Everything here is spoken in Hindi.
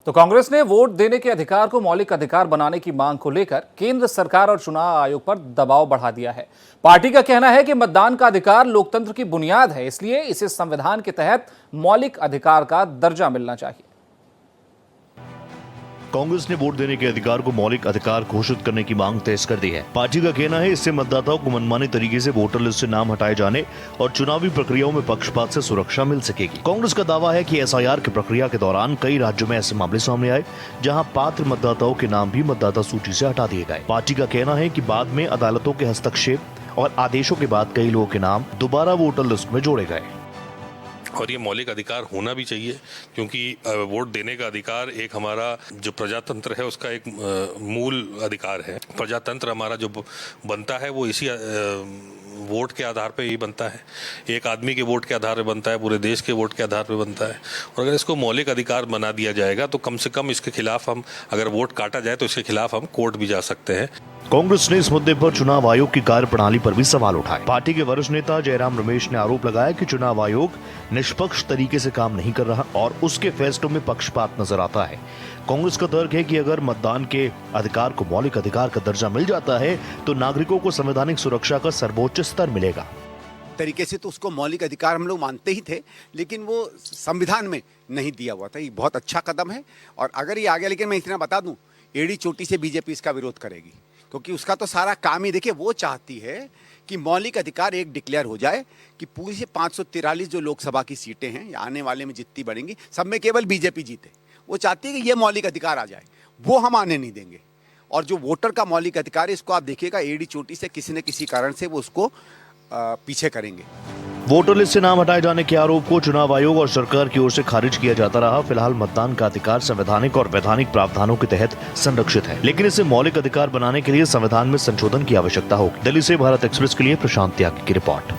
तो कांग्रेस ने वोट देने के अधिकार को मौलिक अधिकार बनाने की मांग को लेकर केंद्र सरकार और चुनाव आयोग पर दबाव बढ़ा दिया है। पार्टी का कहना है कि मतदान का अधिकार लोकतंत्र की बुनियाद है, इसलिए इसे संविधान के तहत मौलिक अधिकार का दर्जा मिलना चाहिए। कांग्रेस ने वोट देने के अधिकार को मौलिक अधिकार घोषित करने की मांग तेज कर दी है। पार्टी का कहना है इससे मतदाताओं को मनमाने तरीके से वोटर लिस्ट से नाम हटाए जाने और चुनावी प्रक्रियाओं में पक्षपात से सुरक्षा मिल सकेगी। कांग्रेस का दावा है कि एसआईआर की प्रक्रिया के दौरान कई राज्यों में ऐसे मामले सामने आए जहां पात्र मतदाताओं के नाम भी मतदाता सूची से हटा दिए गए। पार्टी का कहना है कि बाद में अदालतों के हस्तक्षेप और आदेशों के बाद कई लोगों के नाम दोबारा वोटर लिस्ट में जोड़े गए और ये मौलिक अधिकार होना भी चाहिए, क्योंकि वोट देने का अधिकार एक हमारा जो प्रजातंत्र है उसका एक मूल अधिकार है। प्रजातंत्र हमारा जो बनता है वो इसी वोट के आधार पे ही बनता है। एक आदमी के वोट के आधार पे बनता है, पूरे देश के वोट के आधार पे बनता है। और अगर इसको मौलिक अधिकार बना दिया जाएगा तो कम से कम इसके खिलाफ हम, अगर वोट काटा जाए तो इसके खिलाफ हम कोर्ट भी जा सकते हैं। कांग्रेस ने इस मुद्दे पर चुनाव आयोग की कार्यप्रणाली पर भी सवाल उठाए। पार्टी के वरिष्ठ नेता जयराम रमेश ने आरोप लगाया कि चुनाव आयोग निष्पक्ष तरीके से काम नहीं कर रहा और उसके फैसलों में पक्षपात नजर आता है। कांग्रेस का तर्क है कि अगर मतदान के अधिकार को मौलिक अधिकार का दर्जा मिल जाता है तो नागरिकों को संवैधानिक सुरक्षा का सर्वोच्च स्तर मिलेगा। तरीके से तो उसको मौलिक अधिकार हम लोग मानते ही थे, लेकिन वो संविधान में नहीं दिया हुआ था। ये बहुत अच्छा कदम है और अगर ये आ गया, लेकिन मैं इतना बता दूं, एड़ी चोटी से बीजेपी इसका विरोध करेगी, क्योंकि उसका तो सारा काम ही, देखिए, वो चाहती है कि मौलिक अधिकार एक डिक्लेयर हो जाए कि पूरी से 543 जो लोकसभा की सीटें हैं आने वाले में जितनी बढ़ेंगी सब में केवल बीजेपी जीते। वो चाहती है कि ये मौलिक अधिकार आ जाए, वो हम आने नहीं देंगे। और जो वोटर का मौलिक अधिकार है, इसको आप देखिएगा, एड़ी चोटी से किसी न किसी कारण से वो उसको पीछे करेंगे। वोटर लिस्ट से नाम हटाए जाने के आरोप को चुनाव आयोग और सरकार की ओर से खारिज किया जाता रहा। फिलहाल मतदान का अधिकार संवैधानिक और वैधानिक प्रावधानों के तहत संरक्षित है, लेकिन इसे मौलिक अधिकार बनाने के लिए संविधान में संशोधन की आवश्यकता होगी। दिल्ली से भारत एक्सप्रेस के लिए प्रशांत त्यागी की रिपोर्ट।